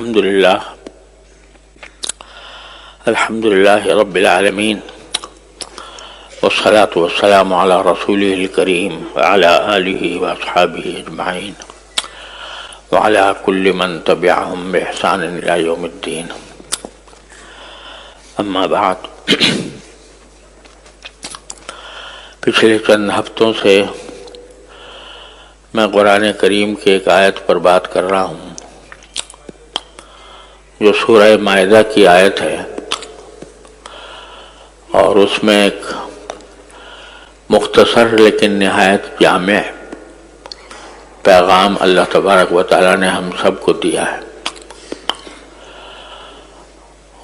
الحمد لله رب العالمين والصلاة والسلام على رسوله الكريم وعلى آله وأصحابه أجمعين وعلى كل من تبعهم بإحسان إلى يوم الدين أما بعد پچھلے چند ہفتوں سے میں قرآن کریم کی ایک آیت پر بات کر رہا ہوں جو سورہ مائدہ کی آیت ہے، اور اس میں ایک مختصر لیکن نہایت جامع پیغام اللہ تبارک و تعالیٰ نے ہم سب کو دیا ہے،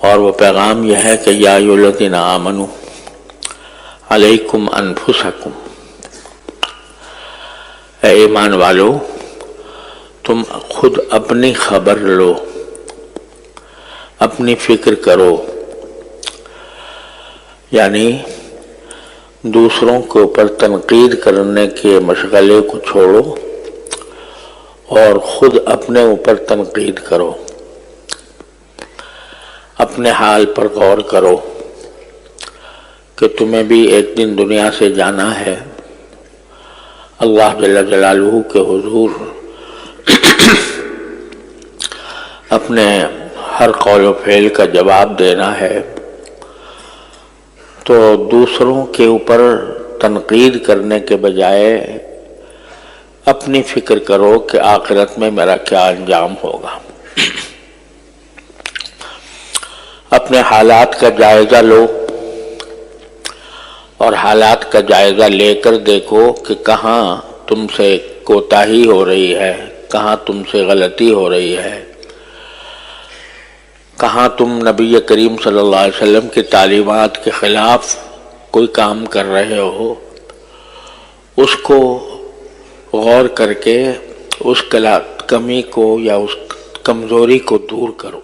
اور وہ پیغام یہ ہے کہ یا ایھا الذین آمنوا علیکم انفسکم، اے ایمان والو تم خود اپنی خبر لو، اپنی فکر کرو، یعنی دوسروں کے اوپر تنقید کرنے کے مشغلے کو چھوڑو اور خود اپنے اوپر تنقید کرو، اپنے حال پر غور کرو کہ تمہیں بھی ایک دن دنیا سے جانا ہے، اللہ جل جلالہ کے حضور اپنے ہر قول و فعل کا جواب دینا ہے، تو دوسروں کے اوپر تنقید کرنے کے بجائے اپنی فکر کرو کہ آخرت میں میرا کیا انجام ہوگا۔ اپنے حالات کا جائزہ لو اور حالات کا جائزہ لے کر دیکھو کہ کہاں تم سے کوتاہی ہو رہی ہے، کہاں تم سے غلطی ہو رہی ہے، کہاں تم نبی کریم صلی اللہ علیہ وسلم کی تعلیمات کے خلاف کوئی کام کر رہے ہو، اس کو غور کر کے اس کمی کو یا اس کمزوری کو دور کرو،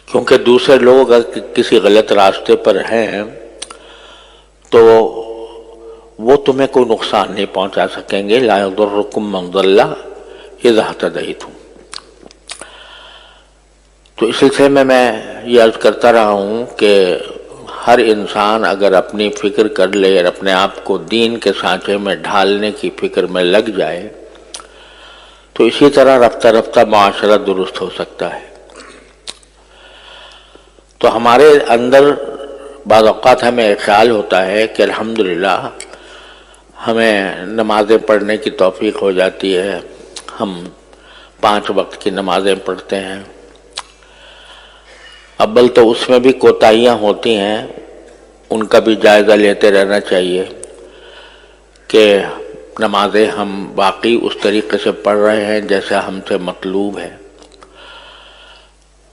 کیونکہ دوسرے لوگ اگر کسی غلط راستے پر ہیں تو وہ تمہیں کوئی نقصان نہیں پہنچا سکیں گے، لا یضرکم من ضل اذا اہتدیتم۔ تو اس سلسلے میں یہ عرض کرتا رہا ہوں کہ ہر انسان اگر اپنی فکر کر لے اور اپنے آپ کو دین کے سانچے میں ڈھالنے کی فکر میں لگ جائے تو اسی طرح رفتہ رفتہ معاشرہ درست ہو سکتا ہے۔ تو ہمارے اندر بعض اوقات ہمیں خیال ہوتا ہے کہ الحمدللہ ہمیں نمازیں پڑھنے کی توفیق ہو جاتی ہے، ہم 5 وقت کی نمازیں پڑھتے ہیں، اول تو اس میں بھی کوتاہیاں ہوتی ہیں، ان کا بھی جائزہ لیتے رہنا چاہیے کہ نمازیں ہم واقعی اس طریقے سے پڑھ رہے ہیں جیسا ہم سے مطلوب ہے۔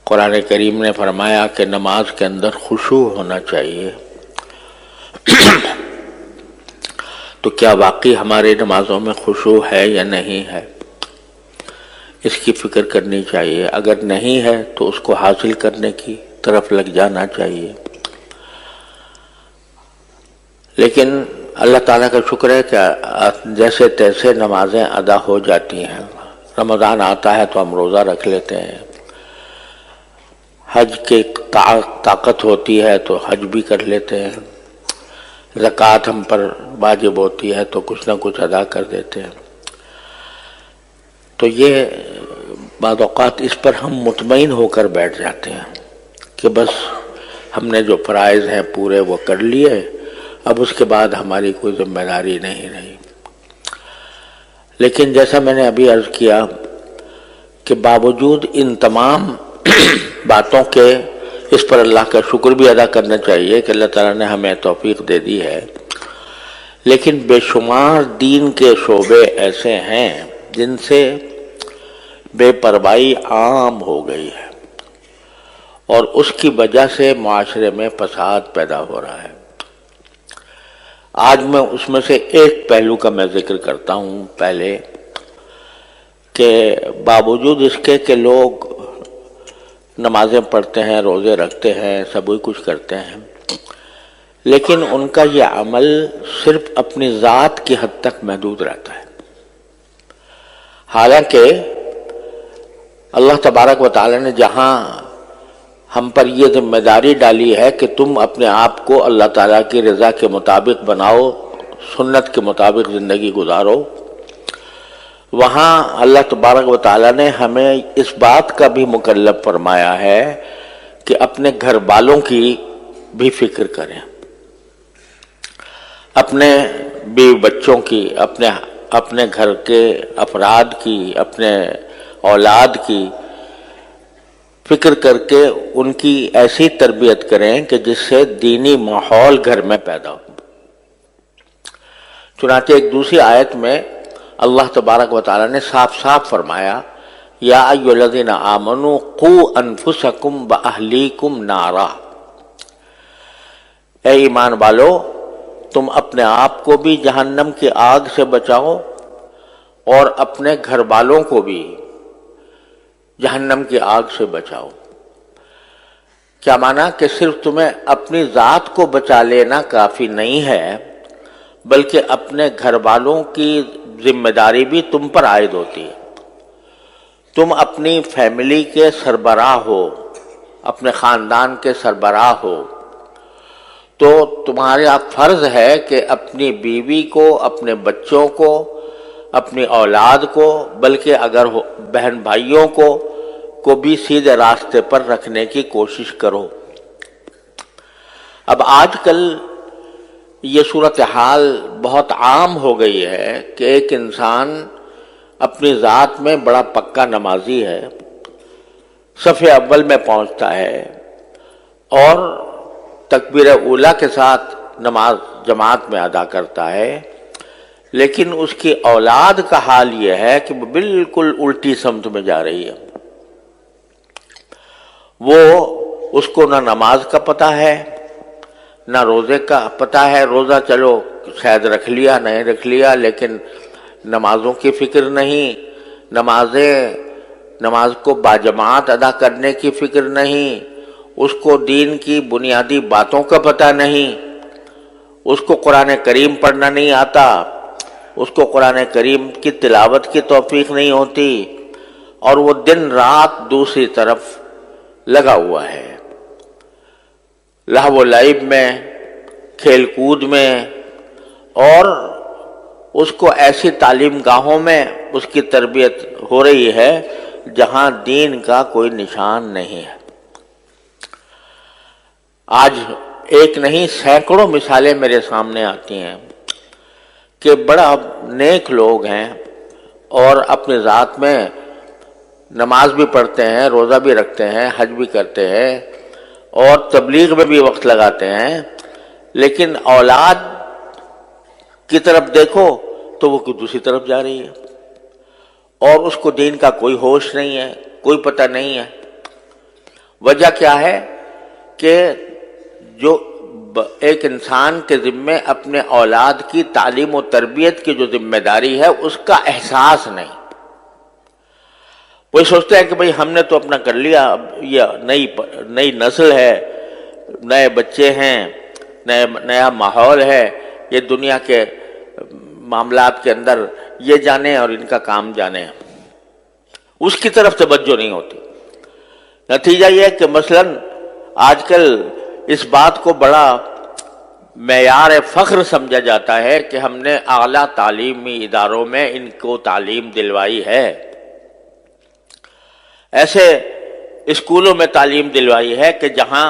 قرآن کریم نے فرمایا کہ نماز کے اندر خشوع ہونا چاہیے، تو کیا واقعی ہماری نمازوں میں خشوع ہے یا نہیں ہے، اس کی فکر کرنی چاہیے۔ اگر نہیں ہے تو اس کو حاصل کرنے کی طرف لگ جانا چاہیے۔ لیکن اللہ تعالیٰ کا شکر ہے کہ جیسے تیسے نمازیں ادا ہو جاتی ہیں۔ رمضان آتا ہے تو ہم روزہ رکھ لیتے ہیں، حج کی طاقت ہوتی ہے تو حج بھی کر لیتے ہیں، زکوٰۃ ہم پر واجب ہوتی ہے تو کچھ نہ کچھ ادا کر دیتے ہیں۔ تو یہ بعض اوقات اس پر ہم مطمئن ہو کر بیٹھ جاتے ہیں کہ بس ہم نے جو فرائض ہیں پورے وہ کر لیے، اب اس کے بعد ہماری کوئی ذمہ داری نہیں رہی۔ لیکن جیسا میں نے ابھی عرض کیا کہ باوجود ان تمام باتوں کے اس پر اللہ کا شکر بھی ادا کرنا چاہیے کہ اللہ تعالیٰ نے ہمیں توفیق دے دی ہے، لیکن بے شمار دین کے شعبے ایسے ہیں جن سے بے پرواہی عام ہو گئی ہے، اور اس کی وجہ سے معاشرے میں فساد پیدا ہو رہا ہے۔ آج میں اس میں سے ایک پہلو کا میں ذکر کرتا ہوں پہلے، کہ باوجود اس کے کہ لوگ نمازیں پڑھتے ہیں، روزے رکھتے ہیں، سب کچھ کرتے ہیں، لیکن ان کا یہ عمل صرف اپنی ذات کی حد تک محدود رہتا ہے۔ حالانکہ اللہ تبارک و تعالی نے جہاں ہم پر یہ ذمہ داری ڈالی ہے کہ تم اپنے آپ کو اللہ تعالیٰ کی رضا کے مطابق بناؤ، سنت کے مطابق زندگی گزارو، وہاں اللہ تبارک و تعالیٰ نے ہمیں اس بات کا بھی مکلف فرمایا ہے کہ اپنے گھر والوں کی بھی فکر کریں، اپنے بیوی بچوں کی، اپنے گھر کے افراد کی، اپنے اولاد کی فکر کر کے ان کی ایسی تربیت کریں کہ جس سے دینی ماحول گھر میں پیدا ہو۔ چنانچہ ایک دوسری آیت میں اللہ تبارک و تعالی نے صاف صاف فرمایا، یا ایھا الذین آمنوا قوا انفسکم واہلیکم نارا، اے ایمان والو تم اپنے آپ کو بھی جہنم کی آگ سے بچاؤ اور اپنے گھر والوں کو بھی جہنم کی آگ سے بچاؤ۔ کیا مانا کہ صرف تمہیں اپنی ذات کو بچا لینا کافی نہیں ہے، بلکہ اپنے گھر والوں کی ذمہ داری بھی تم پر عائد ہوتی ہے۔ تم اپنی فیملی کے سربراہ ہو، اپنے خاندان کے سربراہ ہو، تو تمہارا فرض ہے کہ اپنی بیوی کو، اپنے بچوں کو، اپنی اولاد کو، بلکہ اگر بہن بھائیوں کو بھی سیدھے راستے پر رکھنے کی کوشش کرو۔ اب آج کل یہ صورتحال بہت عام ہو گئی ہے کہ ایک انسان اپنی ذات میں بڑا پکا نمازی ہے، صف اول میں پہنچتا ہے اور تکبیر اولیٰ کے ساتھ نماز جماعت میں ادا کرتا ہے، لیکن اس کی اولاد کا حال یہ ہے کہ وہ بالکل الٹی سمت میں جا رہی ہے۔ وہ اس کو نہ نماز کا پتہ ہے، نہ روزے کا پتہ ہے، روزہ چلو شاید رکھ لیا نہیں رکھ لیا، لیکن نمازوں کی فکر نہیں، نماز کو باجماعت ادا کرنے کی فکر نہیں، اس کو دین کی بنیادی باتوں کا پتہ نہیں، اس کو قرآن کریم پڑھنا نہیں آتا، اس کو قرآن کریم کی تلاوت کی توفیق نہیں ہوتی، اور وہ دن رات دوسری طرف لگا ہوا ہے، لہو و لعب میں، کھیل کود میں، اور اس کو ایسی تعلیم گاہوں میں اس کی تربیت ہو رہی ہے جہاں دین کا کوئی نشان نہیں ہے۔ آج ایک نہیں سینکڑوں مثالیں میرے سامنے آتی ہیں کہ بڑا نیک لوگ ہیں اور اپنی ذات میں نماز بھی پڑھتے ہیں، روزہ بھی رکھتے ہیں، حج بھی کرتے ہیں اور تبلیغ میں بھی وقت لگاتے ہیں، لیکن اولاد کی طرف دیکھو تو وہ دوسری طرف جا رہی ہے اور اس کو دین کا کوئی ہوش نہیں ہے، کوئی پتہ نہیں ہے۔ وجہ کیا ہے کہ جو ایک انسان کے ذمے اپنے اولاد کی تعلیم و تربیت کی جو ذمہ داری ہے اس کا احساس نہیں۔ وہ سوچتے ہیں کہ بھئی ہم نے تو اپنا کر لیا، اب یہ نئی نسل ہے، نئے بچے ہیں، نیا ماحول ہے، یہ دنیا کے معاملات کے اندر یہ جانے اور ان کا کام جانے، اس کی طرف توجہ نہیں ہوتی۔ نتیجہ یہ ہے کہ مثلاً آج کل اس بات کو بڑا معیار فخر سمجھا جاتا ہے کہ ہم نے اعلیٰ تعلیمی اداروں میں ان کو تعلیم دلوائی ہے، ایسے اسکولوں میں تعلیم دلوائی ہے کہ جہاں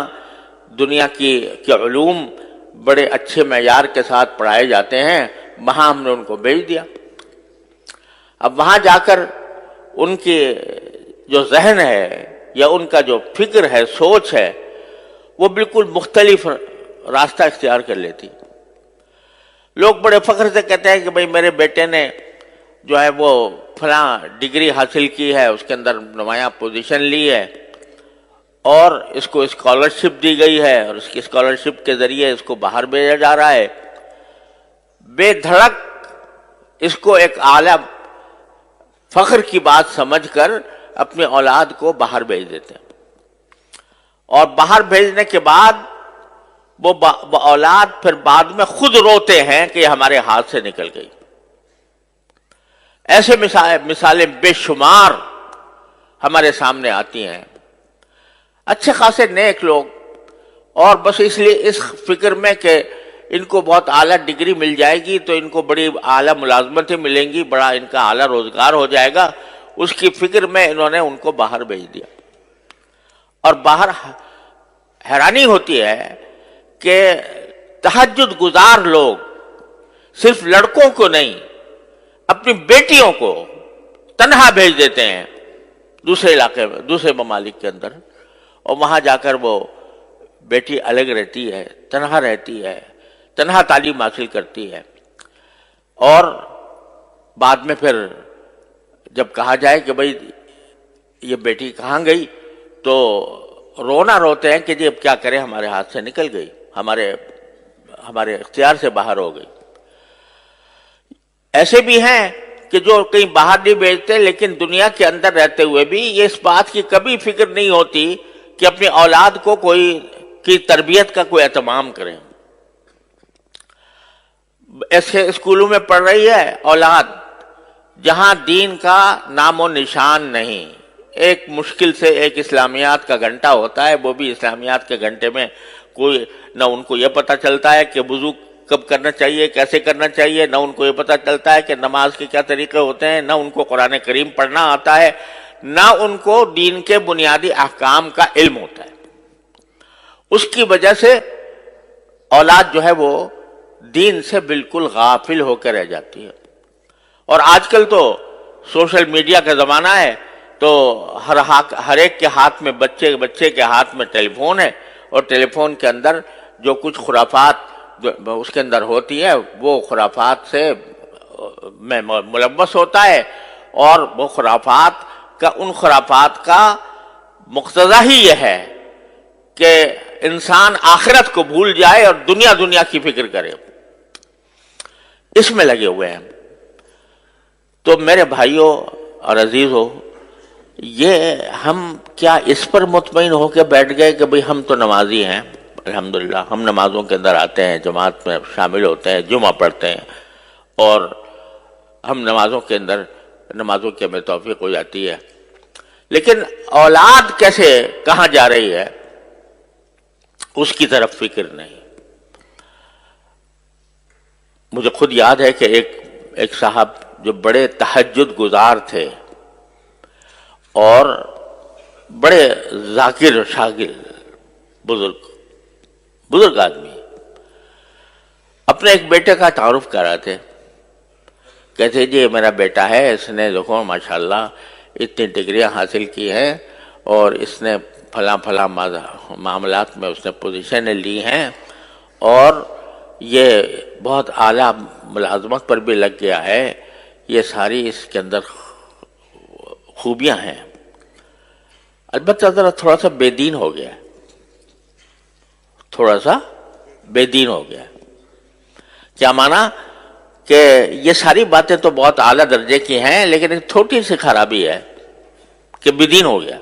دنیا کے علوم بڑے اچھے معیار کے ساتھ پڑھائے جاتے ہیں، وہاں ہم نے ان کو بھیج دیا۔ اب وہاں جا کر ان کی جو ذہن ہے یا ان کا جو فکر ہے، سوچ ہے، وہ بالکل مختلف راستہ اختیار کر لیتی۔ لوگ بڑے فخر سے کہتے ہیں کہ بھئی میرے بیٹے نے جو ہے وہ فلاں ڈگری حاصل کی ہے، اس کے اندر نمایاں پوزیشن لی ہے، اور اس کو اسکالرشپ دی گئی ہے، اور اس کی اسکالرشپ کے ذریعے اس کو باہر بھیجا جا رہا ہے۔ بے دھڑک اس کو ایک اعلیٰ فخر کی بات سمجھ کر اپنی اولاد کو باہر بھیج دیتے ہیں، اور باہر بھیجنے کے بعد وہ اولاد پھر بعد میں خود روتے ہیں کہ یہ ہمارے ہاتھ سے نکل گئی۔ ایسے مثالیں بے شمار ہمارے سامنے آتی ہیں، اچھے خاصے نیک لوگ، اور بس اس لیے اس فکر میں کہ ان کو بہت اعلیٰ ڈگری مل جائے گی تو ان کو بڑی اعلیٰ ملازمتیں ملیں گی، بڑا ان کا اعلیٰ روزگار ہو جائے گا، اس کی فکر میں انہوں نے ان کو باہر بھیج دیا۔ اور باہر حیرانی ہوتی ہے کہ تہجد گزار لوگ صرف لڑکوں کو نہیں، اپنی بیٹیوں کو تنہا بھیج دیتے ہیں دوسرے علاقے میں، دوسرے ممالک کے اندر، اور وہاں جا کر وہ بیٹی الگ رہتی ہے، تنہا رہتی ہے، تنہا تعلیم حاصل کرتی ہے، اور بعد میں پھر جب کہا جائے کہ بھئی یہ بیٹی کہاں گئی تو رونا روتے ہیں کہ جی اب کیا کریں، ہمارے ہاتھ سے نکل گئی، ہمارے اختیار سے باہر ہو گئی۔ ایسے بھی ہیں کہ جو کہیں باہر نہیں بھیجتے لیکن دنیا کے اندر رہتے ہوئے بھی یہ اس بات کی کبھی فکر نہیں ہوتی کہ اپنی اولاد کو کی تربیت کا کوئی اہتمام کریں۔ ایسے اسکولوں میں پڑھ رہی ہے اولاد جہاں دین کا نام و نشان نہیں، ایک مشکل سے ایک اسلامیات کا گھنٹہ ہوتا ہے، وہ بھی اسلامیات کے گھنٹے میں کوئی نہ ان کو یہ پتہ چلتا ہے کہ وضو کب کرنا چاہیے، کیسے کرنا چاہیے، نہ ان کو یہ پتہ چلتا ہے کہ نماز کے کیا طریقے ہوتے ہیں، نہ ان کو قرآن کریم پڑھنا آتا ہے، نہ ان کو دین کے بنیادی احکام کا علم ہوتا ہے۔ اس کی وجہ سے اولاد جو ہے وہ دین سے بالکل غافل ہو کے رہ جاتی ہے۔ اور آج کل تو سوشل میڈیا کا زمانہ ہے، تو ہر ایک کے ہاتھ میں بچے کے ہاتھ میں ٹیلی فون ہے، اور ٹیلی فون کے اندر جو کچھ خرافات اس کے اندر ہوتی ہے وہ خرافات سے میں ملوث ہوتا ہے، اور وہ ان خرافات کا مقتضا ہی یہ ہے کہ انسان آخرت کو بھول جائے اور دنیا کی فکر کرے، اس میں لگے ہوئے ہیں۔ تو میرے بھائیوں اور عزیزوں، یہ ہم کیا اس پر مطمئن ہو کے بیٹھ گئے کہ بھئی ہم تو نمازی ہیں، الحمدللہ ہم نمازوں کے اندر آتے ہیں، جماعت میں شامل ہوتے ہیں، جمعہ پڑھتے ہیں، اور ہم نمازوں کی ہمیں توفیق ہو جاتی ہے، لیکن اولاد کیسے کہاں جا رہی ہے اس کی طرف فکر نہیں۔ مجھے خود یاد ہے کہ ایک صاحب جو بڑے تہجد گزار تھے اور بڑے ذاکر شاگر، بزرگ آدمی، اپنے ایک بیٹے کا تعارف کر رہے تھے، کہتے جی میرا بیٹا ہے، اس نے دیکھو ماشاءاللہ اتنی ڈگریاں حاصل کی ہیں، اور اس نے فلاں معاملات میں اس نے پوزیشنیں لی ہیں، اور یہ بہت اعلیٰ ملازمت پر بھی لگ گیا ہے، یہ ساری اس کے اندر خوبیاں ہیں، البتہ ذرا تھوڑا سا بے دین ہو گیا، کیا مانا کہ یہ ساری باتیں تو بہت اعلیٰ درجے کی ہیں، لیکن ایک چھوٹی سی خرابی ہے کہ بے دین ہو گیا،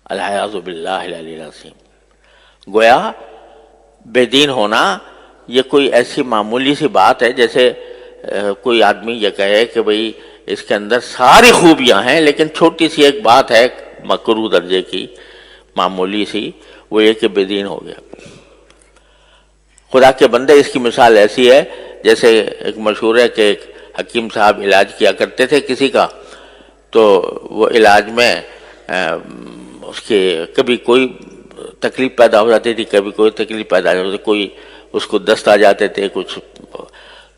العیاذ باللہ العلی العظیم۔ گویا بے دین ہونا یہ کوئی ایسی معمولی سی بات ہے جیسے کوئی آدمی یہ کہے کہ بھئی اس کے اندر ساری خوبیاں ہیں لیکن چھوٹی سی ایک بات ہے مکروہ درجے کی، معمولی سی، وہ یہ کہ بے دین ہو گیا۔ خدا کے بندے، اس کی مثال ایسی ہے جیسے ایک مشہور ہے کہ ایک حکیم صاحب علاج کیا کرتے تھے کسی کا، تو وہ علاج میں اس کے کبھی کوئی تکلیف پیدا ہو جاتی تھی، کبھی کوئی تکلیف پیدا ہو جاتی تھی، کوئی اس کو دست آ جاتے تھے کچھ،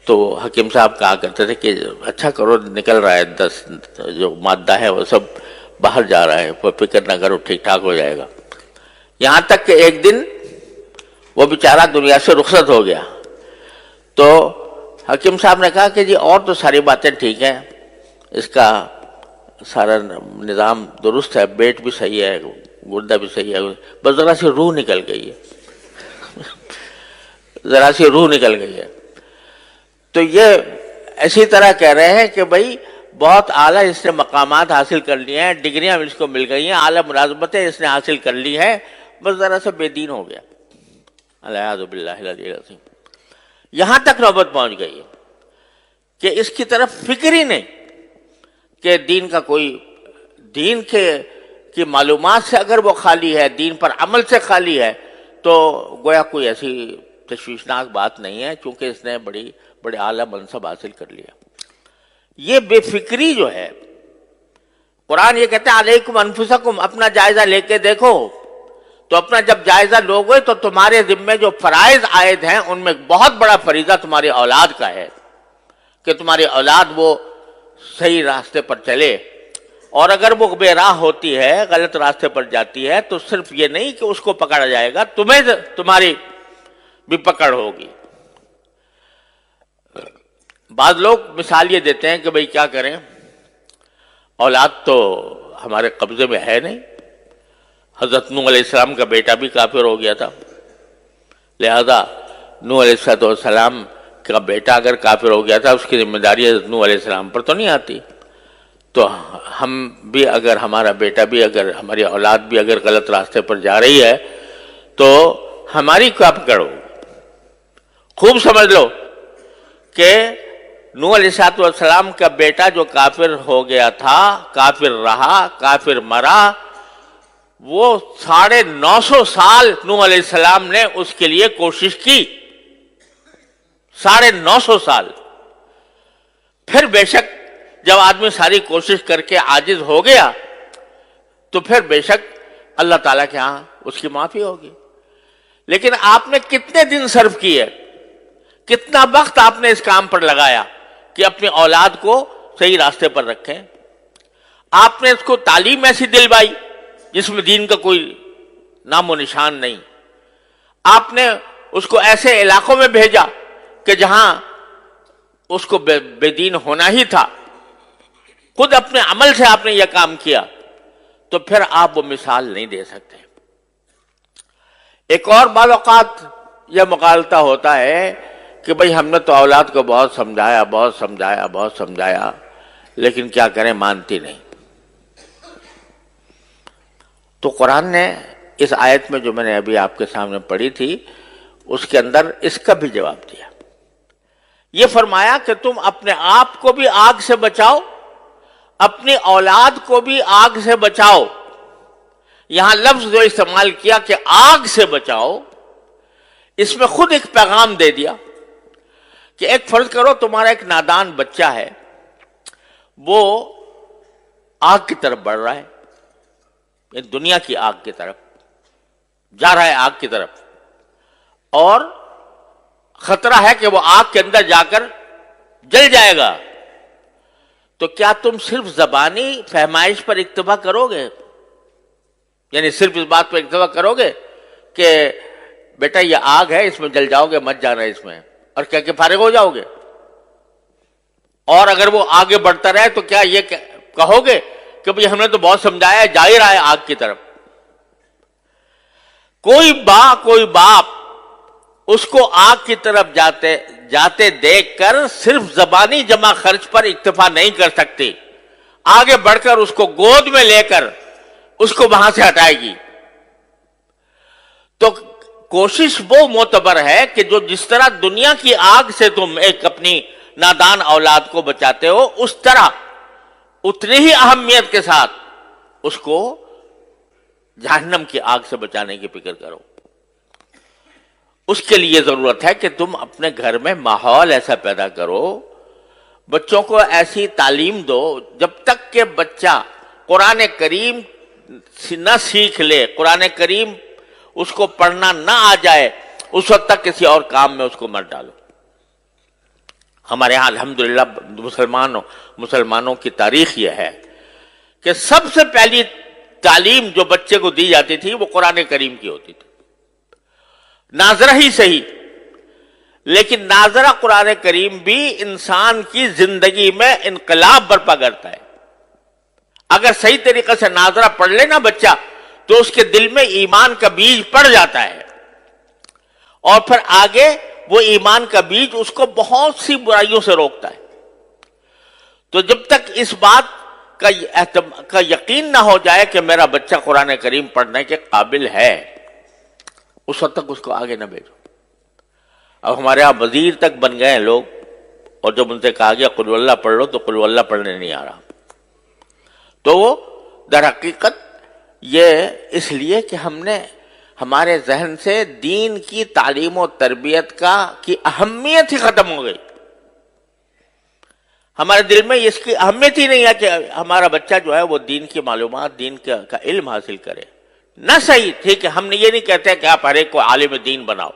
تو حکیم صاحب کہا کرتے تھے کہ اچھا کرو، نکل رہا ہے دست، جو مادہ ہے وہ سب باہر جا رہا ہے، کوئی فکر نہ کرو، ٹھیک ٹھاک ہو جائے گا۔ یہاں تک کہ ایک دن وہ بیچارہ دنیا سے رخصت ہو گیا، تو حکیم صاحب نے کہا کہ جی اور تو ساری باتیں ٹھیک ہیں، اس کا سارا نظام درست ہے، پیٹ بھی صحیح ہے، گردہ بھی صحیح ہے، بس ذرا سی روح نکل گئی ہے، تو یہ اسی طرح کہہ رہے ہیں کہ بھائی بہت اعلیٰ اس نے مقامات حاصل کر لیے ہیں، ڈگریاں اس کو مل گئی ہیں، اعلیٰ ملازمتیں اس نے حاصل کر لی ہیں، بس ذرا سا بے دین ہو گیا، العیاذ باللہ العلی العظیم۔ یہاں تک نوبت پہنچ گئی ہے کہ اس کی طرف فکر ہی نہیں کہ دین دین کی معلومات سے اگر وہ خالی ہے، دین پر عمل سے خالی ہے، تو گویا کوئی ایسی تشویشناک بات نہیں ہے، چونکہ اس نے بڑے اعلیٰ منصب حاصل کر لیا۔ یہ بے فکری جو ہے، قرآن یہ کہتے ہیں علیکم انفسکم، اپنا جائزہ لے کے دیکھو۔ تو اپنا جب جائزہ لوگے تو تمہارے ذمے جو فرائض عائد ہیں ان میں بہت بڑا فریضہ تمہاری اولاد کا ہے کہ تمہاری اولاد وہ صحیح راستے پر چلے، اور اگر وہ بے راہ ہوتی ہے، غلط راستے پر جاتی ہے، تو صرف یہ نہیں کہ اس کو پکڑا جائے گا، تمہاری بھی پکڑ ہوگی۔ بعض لوگ مثال یہ دیتے ہیں کہ بھئی کیا کریں، اولاد تو ہمارے قبضے میں ہے نہیں، حضرت نوح علیہ السلام کا بیٹا بھی کافر ہو گیا تھا، لہذا نوح علیہ السلام کا بیٹا اگر کافر ہو گیا تھا، اس کی ذمہ داری حضرت نوح علیہ السلام پر تو نہیں آتی۔ تو ہم بھی اگر، ہمارا بیٹا بھی اگر، ہماری اولاد بھی اگر غلط راستے پر جا رہی ہے تو ہماری کیا پکڑ ہو؟ خوب سمجھ لو کہ نوح علیہ السلام کا بیٹا جو کافر ہو گیا تھا، کافر رہا، کافر مرا، وہ 950 سال نوح علیہ السلام نے اس کے لیے کوشش کی، 950 سال۔ پھر بے شک جب آدمی ساری کوشش کر کے عاجز ہو گیا تو پھر بے شک اللہ تعالیٰ کے ہاں اس کی معافی ہوگی۔ لیکن آپ نے کتنے دن صرف کیے، کتنا وقت آپ نے اس کام پر لگایا کہ اپنی اولاد کو صحیح راستے پر رکھیں؟ آپ نے اس کو تعلیم ایسی دلوائی جس میں دین کا کوئی نام و نشان نہیں، آپ نے اس کو ایسے علاقوں میں بھیجا کہ جہاں اس کو بے دین ہونا ہی تھا، خود اپنے عمل سے آپ نے یہ کام کیا، تو پھر آپ وہ مثال نہیں دے سکتے۔ ایک اور بعض اوقات یہ مغالطہ ہوتا ہے کہ بھئی ہم نے تو اولاد کو بہت سمجھایا، لیکن کیا کریں، مانتی نہیں۔ تو قرآن نے اس آیت میں جو میں نے ابھی آپ کے سامنے پڑھی تھی، اس کے اندر اس کا بھی جواب دیا۔ یہ فرمایا کہ تم اپنے آپ کو بھی آگ سے بچاؤ، اپنی اولاد کو بھی آگ سے بچاؤ۔ یہاں لفظ جو استعمال کیا کہ آگ سے بچاؤ، اس میں خود ایک پیغام دے دیا کہ ایک فرض کرو تمہارا ایک نادان بچہ ہے، وہ آگ کی طرف بڑھ رہا ہے، دنیا کی آگ کی طرف جا رہا ہے، آگ کی طرف، اور خطرہ ہے کہ وہ آگ کے اندر جا کر جل جائے گا۔ تو کیا تم صرف زبانی فہمائش پر اکتفا کرو گے؟ یعنی صرف اس بات پر اکتفا کرو گے کہ بیٹا یہ آگ ہے، اس میں جل جاؤ گے، مت جانا اس میں، اور کیا کہ فارغ ہو جاؤ گے؟ اور اگر وہ آگے بڑھتا رہے تو کیا یہ کہو گے کہ بھئی ہم نے تو بہت سمجھایا، جا ہی رہا ہے آگ کی طرف؟ کوئی باپ اس کو آگ کی طرف جاتے دیکھ کر صرف زبانی جمع خرچ پر اکتفا نہیں کر سکتی، آگے بڑھ کر اس کو گود میں لے کر اس کو وہاں سے ہٹائے گی۔ تو کوشش وہ معتبر ہے کہ جو جس طرح دنیا کی آگ سے تم ایک اپنی نادان اولاد کو بچاتے ہو، اس طرح اتنی ہی اہمیت کے ساتھ اس کو جہنم کی آگ سے بچانے کی فکر کرو۔ اس کے لیے ضرورت ہے کہ تم اپنے گھر میں ماحول ایسا پیدا کرو، بچوں کو ایسی تعلیم دو، جب تک کہ بچہ قرآن کریم نہ سیکھ لے، قرآن کریم اس کو پڑھنا نہ آ جائے، اس وقت تک کسی اور کام میں اس کو مت ڈالو۔ ہمارے ہاں الحمدللہ مسلمانوں کی تاریخ یہ ہے کہ سب سے پہلی تعلیم جو بچے کو دی جاتی تھی وہ قرآن کریم کی ہوتی تھی، ناظرہ ہی صحیح، لیکن ناظرہ قرآن کریم بھی انسان کی زندگی میں انقلاب برپا کرتا ہے۔ اگر صحیح طریقے سے ناظرہ پڑھ لے نا بچہ، تو اس کے دل میں ایمان کا بیج پڑ جاتا ہے، اور پھر آگے وہ ایمان کا بیج اس کو بہت سی برائیوں سے روکتا ہے۔ تو جب تک اس بات کا یقین نہ ہو جائے کہ میرا بچہ قرآن کریم پڑھنے کے قابل ہے، اس وقت تک اس کو آگے نہ بھیجو۔ اب ہمارے ہاں وزیر تک بن گئے ہیں لوگ، اور جب ان سے کہا گیا قل اللہ پڑھ لو تو قل اللہ پڑھنے نہیں آ رہا، تو وہ در حقیقت یہ اس لیے کہ ہم نے ہمارے ذہن سے دین کی تعلیم و تربیت کی اہمیت ہی ختم ہو گئی. ہمارے دل میں اس کی اہمیت ہی نہیں ہے کہ ہمارا بچہ جو ہے وہ دین کی معلومات، دین کا علم حاصل کرے. نہ صحیح، ٹھیک ہے، ہم نے یہ نہیں کہتے کہ آپ ہر ایک کو عالم دین بناؤ،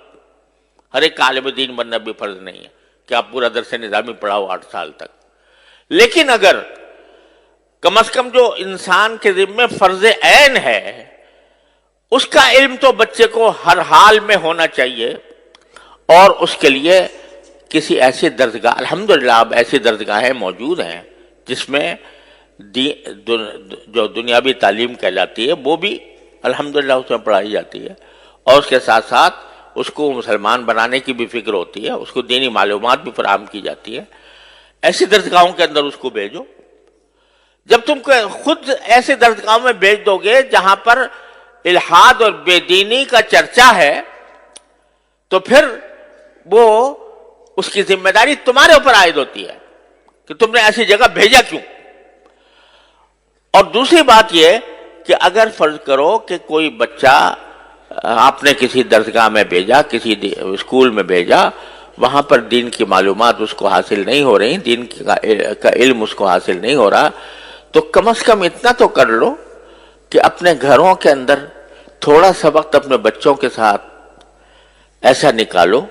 ہر ایک کا عالم دین بننا بھی فرض نہیں ہے کہ آپ پورا درس نظامی پڑھاؤ 8 سال تک. لیکن اگر کم از کم جو انسان کے ذمہ فرض عین ہے اس کا علم تو بچے کو ہر حال میں ہونا چاہیے. اور اس کے لیے کسی ایسی درسگاہ، الحمدللہ اب ایسی درسگاہیں موجود ہیں جس میں جو دنیاوی تعلیم کہلاتی ہے وہ بھی الحمدللہ اس میں پڑھائی جاتی ہے، اور اس کے ساتھ ساتھ اس کو مسلمان بنانے کی بھی فکر ہوتی ہے، اس کو دینی معلومات بھی فراہم کی جاتی ہے. ایسی درسگاہوں کے اندر اس کو بھیجو. جب تم خود ایسے درسگاہوں میں بھیج دو گے جہاں پر الحاد اور بے دینی کا چرچا ہے تو پھر وہ اس کی ذمہ داری تمہارے اوپر عائد ہوتی ہے کہ تم نے ایسی جگہ بھیجا کیوں. اور دوسری بات یہ کہ اگر فرض کرو کہ کوئی بچہ آپ نے کسی درسگاہ میں بھیجا، کسی اسکول میں بھیجا، وہاں پر دین کی معلومات اس کو حاصل نہیں ہو رہی، دین کا علم اس کو حاصل نہیں ہو رہا، تو کم از کم اتنا تو کر لو کہ اپنے گھروں کے اندر تھوڑا سا وقت اپنے بچوں کے ساتھ ایسا نکالو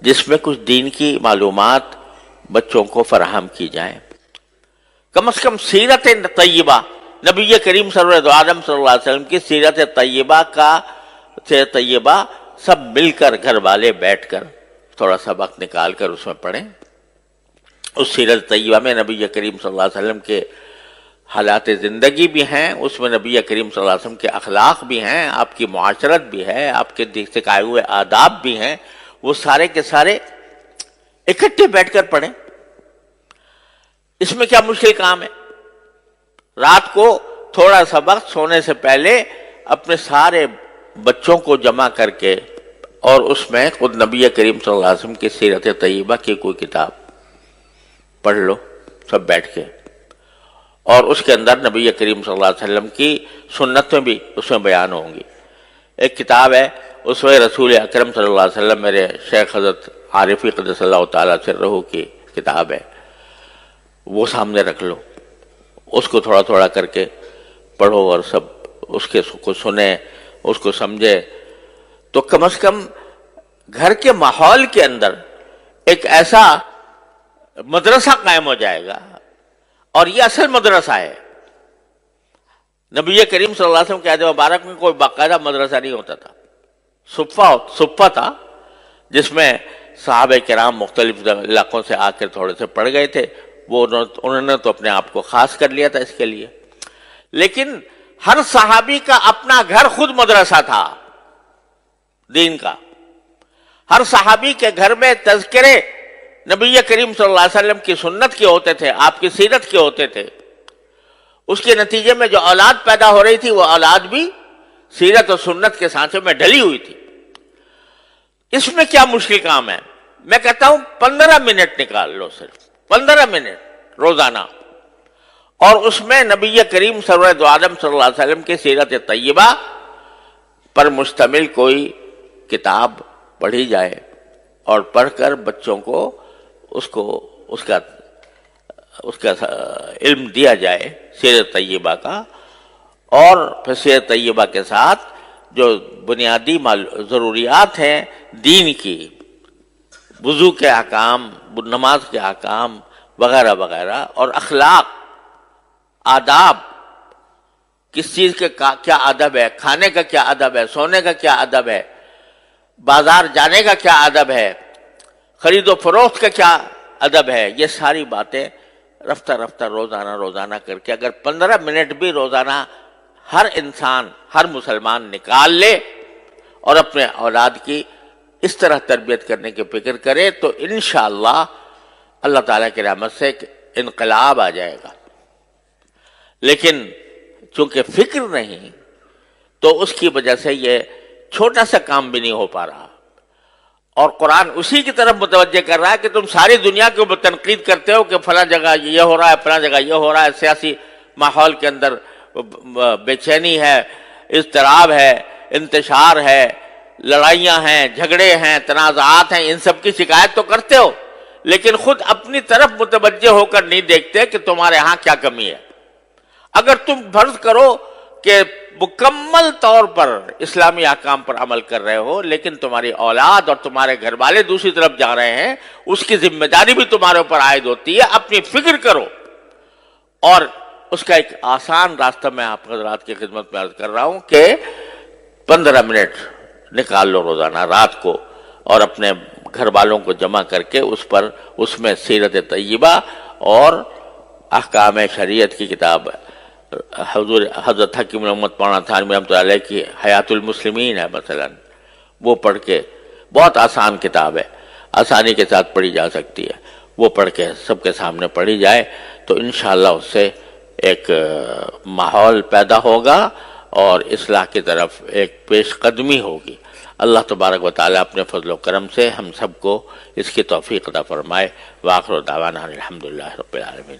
جس میں کچھ دین کی معلومات بچوں کو فراہم کی جائیں. کم از کم سیرت طیبہ، نبی کریم صلی اللہ علیہ وسلم کی سیرت طیبہ سب مل کر گھر والے بیٹھ کر تھوڑا سا وقت نکال کر اس میں پڑھیں. اس سیرت طیبہ میں نبی کریم صلی اللہ علیہ وسلم کے حالات زندگی بھی ہیں، اس میں نبی کریم صلی اللہ علیہ وسلم کے اخلاق بھی ہیں، آپ کی معاشرت بھی ہے، آپ کے سکھائے ہوئے آداب بھی ہیں. وہ سارے کے سارے اکٹھے بیٹھ کر پڑھیں. اس میں کیا مشکل کام ہے؟ رات کو تھوڑا سا وقت سونے سے پہلے اپنے سارے بچوں کو جمع کر کے اور اس میں خود نبی کریم صلی اللہ علیہ وسلم کی سیرت طیبہ کی کوئی کتاب پڑھ لو سب بیٹھ کے، اور اس کے اندر نبی کریم صلی اللہ علیہ وسلم کی سنتیں بھی اس میں بیان ہوں گی. ایک کتاب ہے اسوہ رسول اکرم صلی اللہ علیہ وسلم، میرے شیخ حضرت عارفی قدس اللہ تعالیٰ سرہ کی کتاب ہے، وہ سامنے رکھ لو، اس کو تھوڑا تھوڑا کر کے پڑھو اور سب اس کو سنیں، اس کو سمجھے، تو کم از کم گھر کے ماحول کے اندر ایک ایسا مدرسہ قائم ہو جائے گا. اور یہ اصل مدرسہ ہے. نبی کریم صلی اللہ علیہ وسلم کے عہد مبارک میں کوئی باقاعدہ مدرسہ نہیں ہوتا تھا، صفہ تھا جس میں صحابہ کرام مختلف علاقوں سے آ کر تھوڑے سے پڑھ گئے تھے. وہ انہوں نے تو اپنے آپ کو خاص کر لیا تھا اس کے لیے. لیکن ہر صحابی کا اپنا گھر خود مدرسہ تھا دین کا. ہر صحابی کے گھر میں تذکرے نبی کریم صلی اللہ علیہ وسلم کی سنت کے ہوتے تھے، آپ کی سیرت کے ہوتے تھے. اس کے نتیجے میں جو اولاد پیدا ہو رہی تھی وہ اولاد بھی سیرت اور سنت کے سانچے میں ڈلی ہوئی تھی. اس میں کیا مشکل کام ہے؟ میں کہتا ہوں 15 منٹ نکال لو، صرف 15 منٹ روزانہ، اور اس میں نبی کریم سرور دو عالم صلی اللہ علیہ وسلم کی سیرت طیبہ پر مشتمل کوئی کتاب پڑھی جائے اور پڑھ کر بچوں کو اس کا علم دیا جائے سیرت طیبہ کا. اور پھر سیرت طیبہ کے ساتھ جو بنیادی ضروریات ہیں دین کی، وضو کے احکام، نماز کے احکام وغیرہ وغیرہ، اور اخلاق، آداب، کس چیز کے کیا ادب ہے، کھانے کا کیا ادب ہے، سونے کا کیا ادب ہے، بازار جانے کا کیا ادب ہے، خرید و فروخت کا کیا ادب ہے، یہ ساری باتیں رفتہ رفتہ روزانہ کر کے اگر 15 منٹ بھی روزانہ ہر انسان، ہر مسلمان نکال لے اور اپنے اولاد کی اس طرح تربیت کرنے کی فکر کرے تو انشاءاللہ اللہ تعالیٰ کی رحمت سے ایک انقلاب آ جائے گا. لیکن چونکہ فکر نہیں تو اس کی وجہ سے یہ چھوٹا سا کام بھی نہیں ہو پا رہا. اور قرآن اسی کی طرف متوجہ کر رہا ہے کہ تم ساری دنیا کے اوپر تنقید کرتے ہو کہ فلاں جگہ یہ ہو رہا ہے، فلاں جگہ یہ ہو رہا ہے، سیاسی ماحول کے اندر بے چینی ہے، اضطراب ہے، انتشار ہے، لڑائیاں ہیں، جھگڑے ہیں، تنازعات ہیں، ان سب کی شکایت تو کرتے ہو، لیکن خود اپنی طرف متوجہ ہو کر نہیں دیکھتے کہ تمہارے ہاں کیا کمی ہے۔ اگر تم فرض کرو کہ مکمل طور پر اسلامی احکام پر عمل کر رہے ہو، لیکن تمہاری اولاد اور تمہارے گھر والے دوسری طرف جا رہے ہیں، اس کی ذمہ داری بھی تمہارے اوپر عائد ہوتی ہے۔ اپنی فکر کرو، اور اس کا ایک آسان راستہ میں آپ حضرات کی خدمت میں عرض کر رہا ہوں کہ 15 منٹ نکال لو روزانہ رات کو، اور اپنے گھر والوں کو جمع کر کے اس میں سیرت طیبہ اور احکام شریعت کی کتاب حضرت حکیم محمد مولانا تھانوی رحمۃ اللہ علیہ کی حیات المسلمین ہے مثلا، وہ پڑھ کے، بہت آسان کتاب ہے، آسانی کے ساتھ پڑھی جا سکتی ہے، وہ پڑھ کے سب کے سامنے پڑھی جائے تو انشاءاللہ اس سے ایک ماحول پیدا ہوگا اور اصلاح کی طرف ایک پیش قدمی ہوگی۔ اللہ تبارک و تعالیٰ اپنے فضل و کرم سے ہم سب کو اس کی توفیق عطا فرمائے۔ وآخر دعوانا الحمدللہ رب العالمین۔